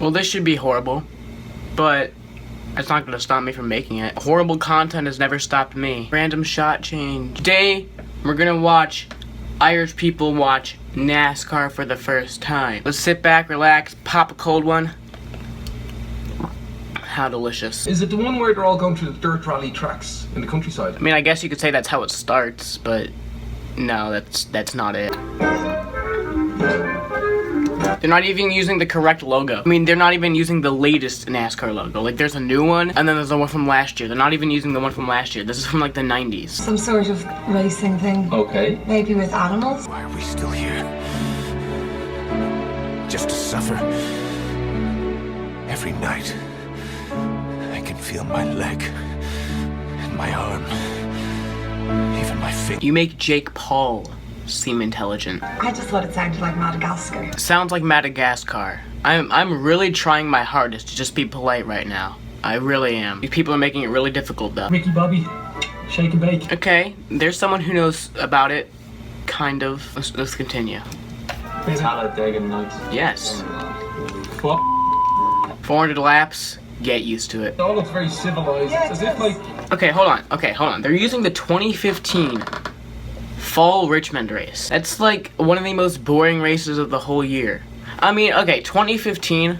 Well, this should be horrible, but it's not going to stop me from making it. Horrible content has never stopped me. Random shot change. Today, we're going to watch Irish people watch NASCAR for the first time. Let's sit back, relax, pop a cold one. How delicious. Is it the one where they're all going through the dirt rally tracks in the countryside? I mean, I guess you could say that's how it starts, but no, that's not it. They're not even using the correct logo. I mean, they're not even using the latest NASCAR logo. Like, there's a new one, and then there's the one from last year. They're not even using the one from last year. This is from, like, the 90s. Some sort of racing thing. Okay. Maybe with animals. Why are we still here? Just to suffer? Every night, I can feel my leg, and my arm, even my finger. You make Jake Paul seem intelligent. I just thought it sounded like Madagascar. Sounds like Madagascar. I'm really trying my hardest to just be polite right now. I really am. These people are making it really difficult though. Ricky Bobby, shake and bake. Okay, there's someone who knows about it. Kind of. Let's continue. Talladega Nights. Yes. What? 400 laps. Get used to it. It all looks very civilized. Yeah, It's as it if does. like... Okay, hold on. They're using the 2015 Fall Richmond race. That's like one of the most boring races of the whole year. I mean, okay, 2015,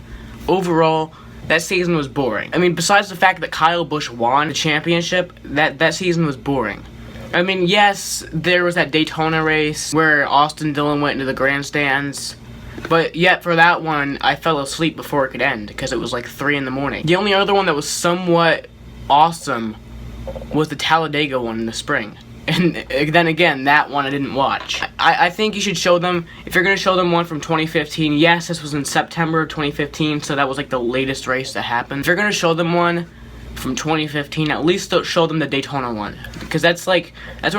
overall, that season was boring. I mean, besides the fact that Kyle Busch won the championship, that season was boring. I mean, yes, there was that Daytona race where Austin Dillon went into the grandstands, but yet for that one, I fell asleep before it could end because it was like 3 in the morning. The only other one that was somewhat awesome was the Talladega one in the spring. And then again, that one I didn't watch. I think you should show them, if you're going to show them one from 2015, yes, this was in September of 2015, so that was like the latest race that happened. If you're going to show them one from 2015, at least show them the Daytona one. Because that's where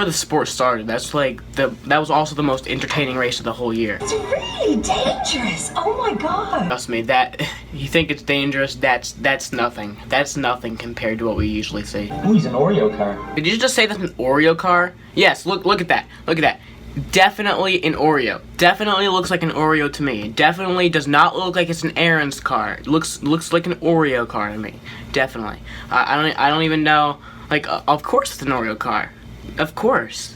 the sport started. That was also the most entertaining race of the whole year. It's really dangerous. Oh my god. Trust me, you think it's dangerous, that's nothing. That's nothing compared to what we usually see. Oh, he's an Oreo car. Did you just say that's an Oreo car? Yes, look at that. Look at that. Definitely an Oreo. Definitely looks like an Oreo to me. Definitely does not look like it's an Aaron's car. It looks like an Oreo car to me. Definitely. I don't even know. Like, of course it's an Oreo car. Of course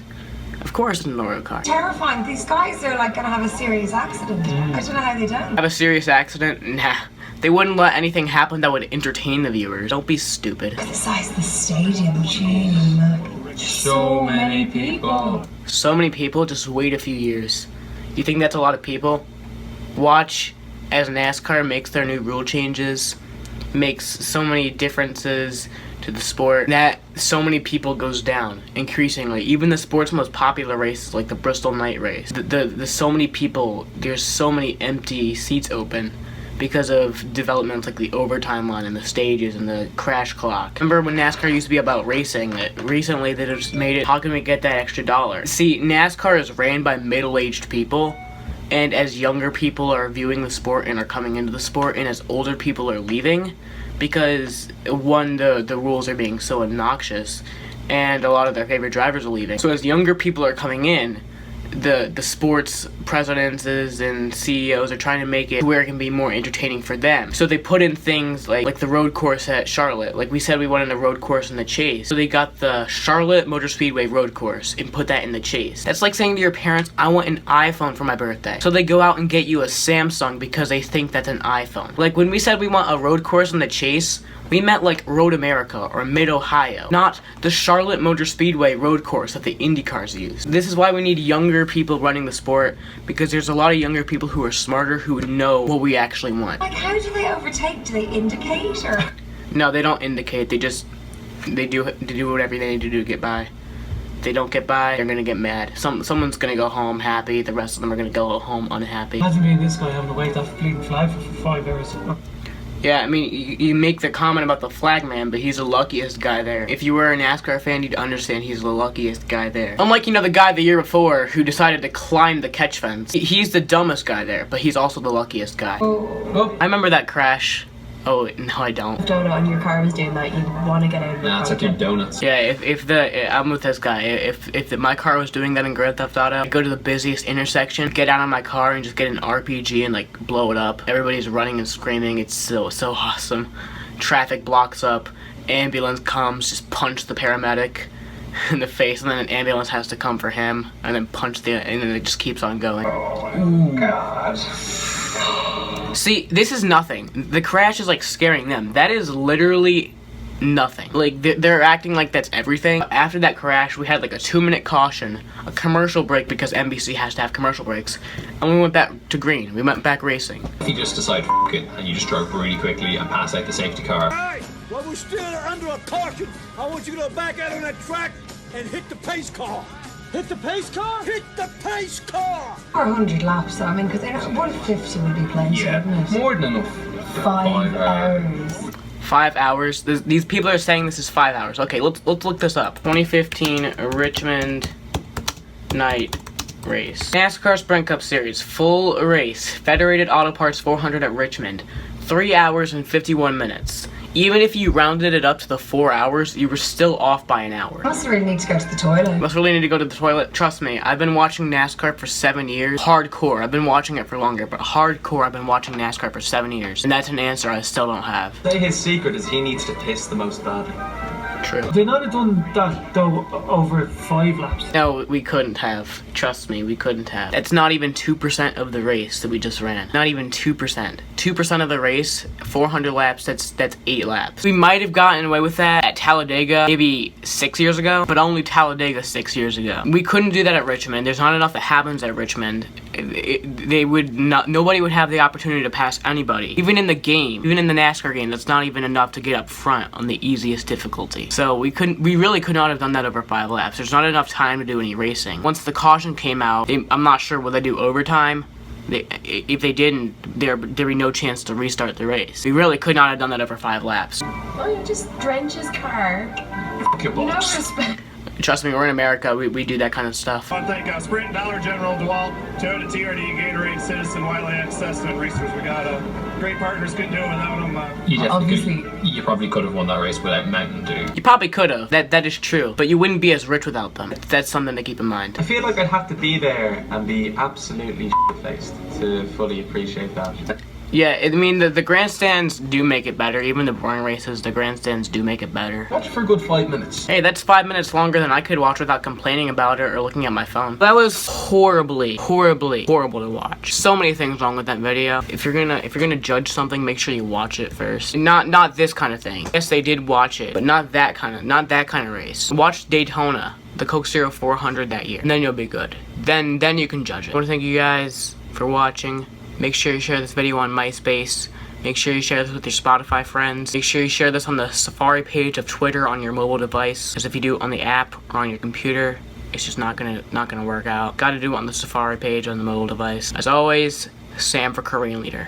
it's an Oreo car. Terrifying. These guys are like gonna have a serious accident. I don't know how they don't. Have a serious accident? Nah. They wouldn't let anything happen that would entertain the viewers. Don't be stupid. Look at the size of the stadium. So many people. So many people, just wait a few years. You think that's a lot of people? Watch as NASCAR makes their new rule changes, makes so many differences to the sport, that so many people goes down, increasingly. Even the sport's most popular races, like the Bristol Night Race. The so many people, there's so many empty seats open because of developments like the overtime line and the stages and the crash clock. Remember when NASCAR used to be about racing? Recently they just made it, how can we get that extra dollar? See, NASCAR is ran by middle-aged people, and as younger people are viewing the sport and are coming into the sport, and as older people are leaving, because one, the rules are being so obnoxious, and a lot of their favorite drivers are leaving. So as younger people are coming in, the sports presidents and CEOs are trying to make it where it can be more entertaining for them. So they put in things like the road course at Charlotte. Like we said, we wanted a road course in the Chase. So they got the Charlotte Motor Speedway road course and put that in the Chase. That's like saying to your parents, I want an iPhone for my birthday. So they go out and get you a Samsung because they think that's an iPhone. Like when we said we want a road course in the Chase, we meant like Road America or Mid-Ohio, not the Charlotte Motor Speedway road course that the Indy cars use. This is why we need younger people running the sport, because there's a lot of younger people who are smarter, who would know what we actually want. Like, how do they overtake? Do they indicate or? No, they don't indicate. They do whatever they need to do to get by. If they don't get by, they're gonna get mad. Someone's gonna go home happy. The rest of them are gonna go home unhappy. Imagine being this guy having to wait that bleeding flag for 5 hours. Yeah, I mean, you make the comment about the flag man, but he's the luckiest guy there. If you were a NASCAR fan, you'd understand he's the luckiest guy there. Unlike, the guy the year before who decided to climb the catch fence. He's the dumbest guy there, but he's also the luckiest guy. Oh. I remember that crash Oh, no, I don't. donut and your car was doing that, you want to get out of the Nah, it's like your donuts. Yeah, I'm with this guy. If my car was doing that in Grand Theft Auto, I'd go to the busiest intersection, get out of my car, and just get an RPG and like blow it up. Everybody's running and screaming. It's so awesome. Traffic blocks up. Ambulance comes, just punch the paramedic in the face, and then an ambulance has to come for him, and then and then it just keeps on going. Oh, God. See, this is nothing. The crash is like scaring them. That is literally nothing. Like, they're acting like that's everything. After that crash, we had like a 2-minute caution, a commercial break because NBC has to have commercial breaks, and we went back to green. We went back racing. If you just decide F it and you just drove really quickly and pass out the safety car. Hey, while we're still under a caution, I want you to go back out on that track and hit the pace car. Hit the pace car? Hit the pace car! 400 laps, so I mean, because 150 would be plenty, wouldn't it? More than enough. 5 hours. 5 hours. These people are saying this is 5 hours. Okay, let's look this up. 2015 Richmond night race. NASCAR Sprint Cup Series full race. Federated Auto Parts 400 at Richmond. 3 hours and 51 minutes. Even if you rounded it up to the 4 hours, you were still off by an hour. Must really need to go to the toilet. Must really need to go to the toilet. Trust me, I've been watching NASCAR for 7 years. Hardcore. I've been watching it for longer, but hardcore, I've been watching NASCAR for 7 years. And that's an answer I still don't have. Say his secret is he needs to piss the most badly. True. They not have done that though over 5 laps. No, we couldn't have. Trust me, we couldn't have. That's not even 2% of the race that we just ran. Not even 2%. 2% of the race, 400 laps, that's 8 laps. We might have gotten away with that at Talladega maybe 6 years ago, but only Talladega 6 years ago. We couldn't do that at Richmond. There's not enough that happens at Richmond. Nobody would have the opportunity to pass anybody. Even in the game, even in the NASCAR game, that's not even enough to get up front on the easiest difficulty. So we really could not have done that over 5 laps. There's not enough time to do any racing. Once the caution came out, I'm not sure will they do overtime. If they didn't, there'd be no chance to restart the race. We really could not have done that over 5 laps. Oh, you just drench his car. Fuck your You know, box. respect. Trust me, we're in America. We do that kind of stuff. I want to thank Sprint, Dollar General, DeWalt, Toyota, TRD, Gatorade, Citizen, Wiley, Access, and Research. We got great partners. Couldn't do it without them. You definitely Obviously. could. You probably could have won that race without Mountain Dew. You probably could have. That is true. But you wouldn't be as rich without them. That's something to keep in mind. I feel like I'd have to be there and be absolutely shit-faced to fully appreciate that. Yeah, I mean, the grandstands do make it better. Even the boring races, the grandstands do make it better. Watch for a good 5 minutes. Hey, that's 5 minutes longer than I could watch without complaining about it or looking at my phone. That was horribly horrible to watch. So many things wrong with that video. If you're gonna judge something, make sure you watch it first. Not this kind of thing. Yes, they did watch it, but not that kind of race. Watch Daytona, the Coke Zero 400 that year, and then you'll be good. Then you can judge it. I want to thank you guys for watching. Make sure you share this video on MySpace. Make sure you share this with your Spotify friends. Make sure you share this on the Safari page of Twitter on your mobile device. Because if you do it on the app or on your computer, it's just not gonna work out. Gotta do it on the Safari page on the mobile device. As always, Sam for Korean Leader.